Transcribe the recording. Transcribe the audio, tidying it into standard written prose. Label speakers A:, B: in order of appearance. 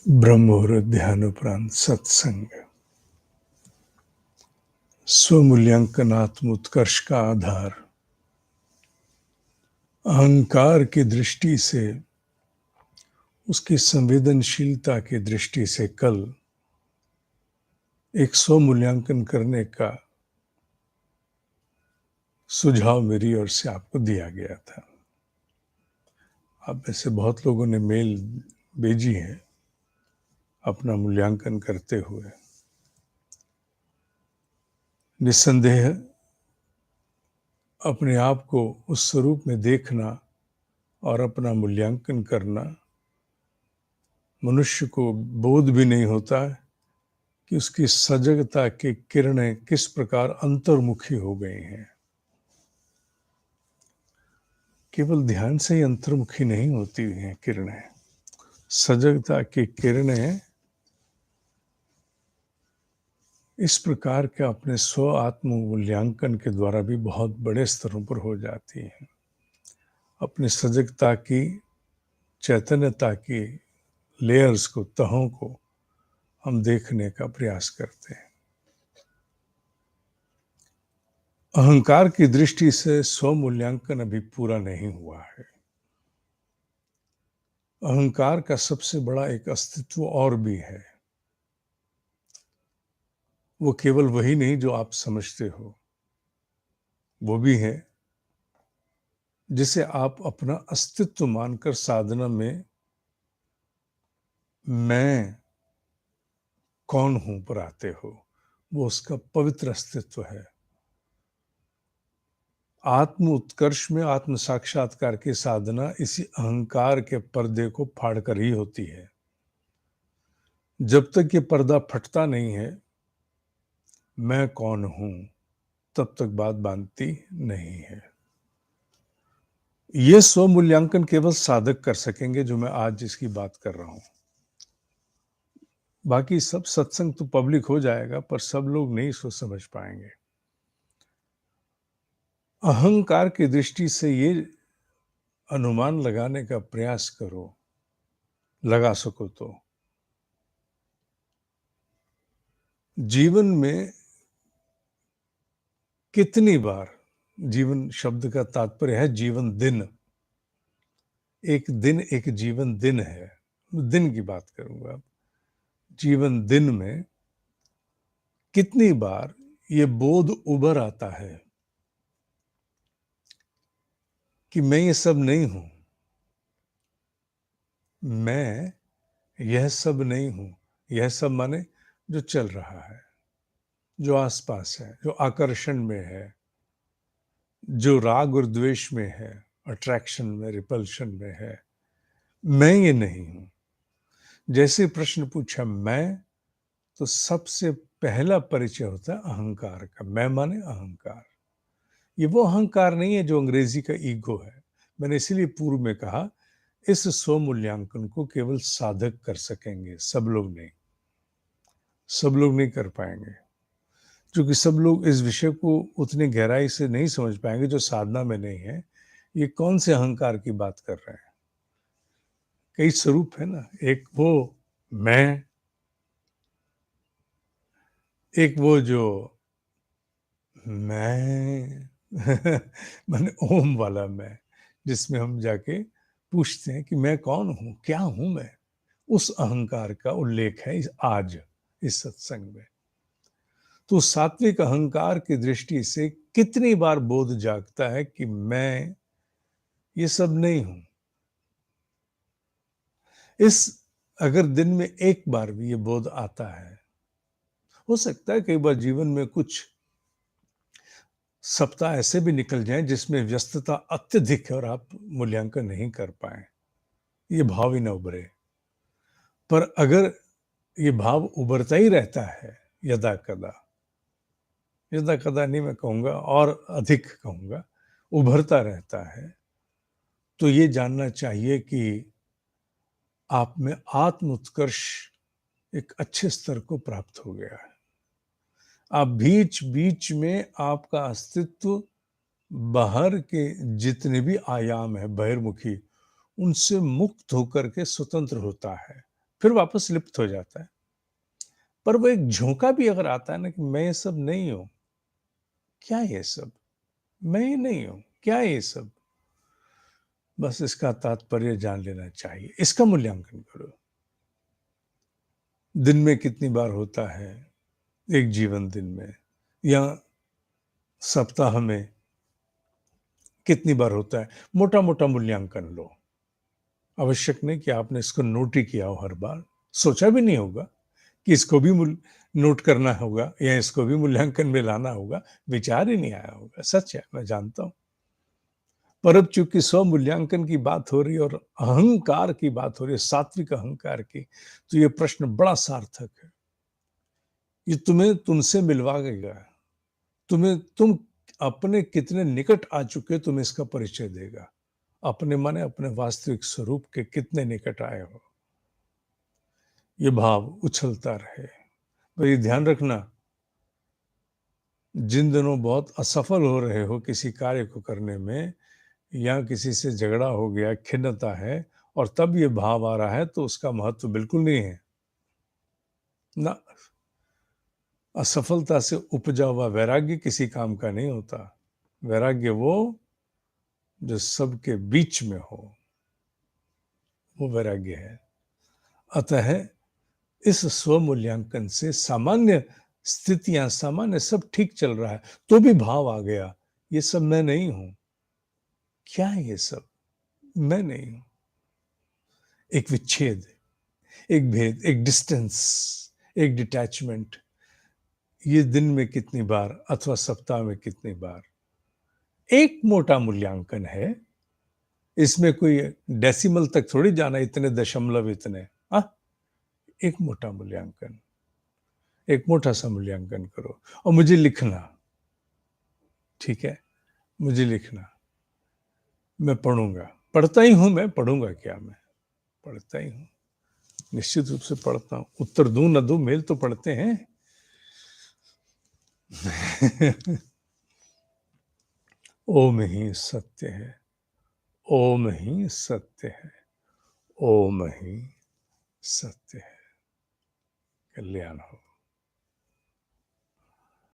A: ब्रह्म मुहूर्त ध्यानोपरांत सत्संग। स्वमूल्यांकन आत्म उत्कर्ष का आधार। अहंकार की दृष्टि से, उसकी संवेदनशीलता की दृष्टि से कल एक स्वमूल्यांकन करने का सुझाव मेरी ओर से आपको दिया गया था। आप में से बहुत लोगों ने मेल भेजी है अपना मूल्यांकन करते हुए। निस्संदेह अपने आप को उस स्वरूप में देखना और अपना मूल्यांकन करना मनुष्य को बोध भी नहीं होता है कि उसकी सजगता की किरणें किस प्रकार अंतर्मुखी हो गई हैं। केवल ध्यान से ही अंतर्मुखी नहीं होती हैं किरणें। सजगता की किरणें इस प्रकार के अपने स्व आत्म मूल्यांकन के द्वारा भी बहुत बड़े स्तरों पर हो जाती हैं। अपनी सजगता की, चैतन्यता की लेयर्स को, तहों को हम देखने का प्रयास करते हैं। अहंकार की दृष्टि से स्व मूल्यांकन अभी पूरा नहीं हुआ है। अहंकार का सबसे बड़ा एक अस्तित्व और भी है। वो केवल वही नहीं जो आप समझते हो, वो भी है जिसे आप अपना अस्तित्व मानकर साधना में मैं कौन हूं पर आते हो। वो उसका पवित्र अस्तित्व है। आत्म उत्कर्ष में आत्म साक्षात्कार की साधना इसी अहंकार के पर्दे को फाड़कर ही होती है। जब तक ये पर्दा फटता नहीं है, मैं कौन हूं, तब तक बात बनती नहीं है। ये स्व मूल्यांकन केवल साधक कर सकेंगे, जो मैं आज जिसकी बात कर रहा हूं। बाकी सब सत्संग तो पब्लिक हो जाएगा, पर सब लोग नहीं इसको समझ पाएंगे। अहंकार की दृष्टि से ये अनुमान लगाने का प्रयास करो, लगा सको तो, जीवन में कितनी बार, जीवन शब्द का तात्पर्य है जीवन दिन, एक दिन, एक जीवन दिन है, दिन की बात करूंगा। जीवन दिन में कितनी बार ये बोध उभर आता है कि मैं ये सब नहीं हूं, मैं यह सब नहीं हूं। यह सब माने जो चल रहा है, जो आसपास है, जो आकर्षण में है, जो राग और द्वेष में है, अट्रैक्शन में, रिपल्शन में है, मैं ये नहीं हूं। जैसे प्रश्न पूछा मैं, तो सबसे पहला परिचय होता है अहंकार का। मैं माने अहंकार। ये वो अहंकार नहीं है जो अंग्रेजी का ईगो है। मैंने इसीलिए पूर्व में कहा, इस स्व मूल्यांकन को केवल साधक कर सकेंगे, सब लोग नहीं। सब लोग नहीं कर पाएंगे, क्योंकि सब लोग इस विषय को उतनी गहराई से नहीं समझ पाएंगे जो साधना में नहीं है। ये कौन से अहंकार की बात कर रहे हैं? कई स्वरूप है ना। एक वो मैं, एक वो जो मैं माने ओम वाला मैं, जिसमें हम जाके पूछते हैं कि मैं कौन हूं, क्या हूं मैं। उस अहंकार का उल्लेख है आज इस सत्संग में। तो सात्विक अहंकार की दृष्टि से कितनी बार बोध जागता है कि मैं ये सब नहीं हूं। इस अगर दिन में एक बार भी ये बोध आता है, हो सकता है कई बार जीवन में कुछ सप्ताह ऐसे भी निकल जाएं जिसमें व्यस्तता अत्यधिक है और आप मूल्यांकन नहीं कर पाए, ये भाव ही न उभरे। पर अगर ये भाव उभरता ही रहता है यदा कदा, यदा कदा नहीं मैं कहूंगा, और अधिक कहूंगा, उभरता रहता है, तो ये जानना चाहिए कि आप में आत्म उत्कर्ष एक अच्छे स्तर को प्राप्त हो गया है। आप बीच बीच में आपका अस्तित्व बाहर के जितने भी आयाम है बहिर्मुखी, उनसे मुक्त होकर के स्वतंत्र होता है। फिर वापस लिप्त हो जाता है। पर वो एक झोंका भी अगर आता है ना कि मैं ये सब नहीं हूँ, क्या ये सब? मैं ये नहीं हूँ, क्या ये सब? बस इसका तात्पर्य जान लेना चाहिए। इसका मूल्यांकन करो। दिन में कितनी बार होता है, एक जीवन दिन में या सप्ताह में कितनी बार होता है, मोटा-मोटा मूल्यांकन लो। आवश्यक नहीं कि आपने इसको नोट ही किया हो हर बार, सोचा भी नहीं होगा कि इसको भी मूल नोट करना होगा या इसको भी मूल्यांकन में लाना होगा, विचार ही नहीं आया होगा। सच है, मैं जानता हूँ। पर अब चूँकि स्व-मूल्यांकन की बात हो रही है और अहंकार की बात हो रही है, सात्विक अहंकार की, तो ये प्रश्न बड़ा सार्थक है। ये तुम्हें तुमसे मिलवाएगा। तुम अपने कितने निकट आ चुके हो, तुम्हें इसका परिचय देगा। अपने माने अपने वास्तविक स्वरूप के कितने निकट आए हो, ये भाव उछलता रहे। तो ये ध्यान रखना, जिन दिनों बहुत असफल हो रहे हो किसी कार्य को करने में या किसी से झगड़ा हो गया, खिन्नता है और तब ये भाव आ रहा है, तो उसका महत्व बिल्कुल नहीं है। ना, असफलता से उपजा हुआ वैराग्य किसी काम का नहीं होता। वैराग्य वो जो सबके बीच में हो, वो वैराग्य है। अतः इस स्वमूल्यांकन से सामान्य स्थितियां, सामान्य सब ठीक चल रहा है, तो भी भाव आ गया, ये सब मैं नहीं हूं। क्या है ये सब? मैं नहीं हूं। एक विच्छेद, एक भेद, एक डिस्टेंस, एक डिटैचमेंट। ये दिन में कितनी बार अथवा सप्ताह में कितनी बार? एक मोटा मूल्यांकन है। इसमें कोई डेसिमल तक थोड़ी जाना, इतने दशमलव इतने। हाँ, एक मोटा मूल्यांकन, एक मोटा सा मूल्यांकन करो और मुझे लिखना। ठीक है, मुझे लिखना। मैं पढ़ूंगा, पढ़ता ही हूं। मैं पढ़ूंगा क्या, मैं पढ़ता ही हूं, निश्चित रूप से पढ़ता हूं। उत्तर दूं न दूं, मेल तो पढ़ते हैं। ओम ही सत्य है, ओम ही सत्य है, ओम ही सत्य है। कल्याण हो।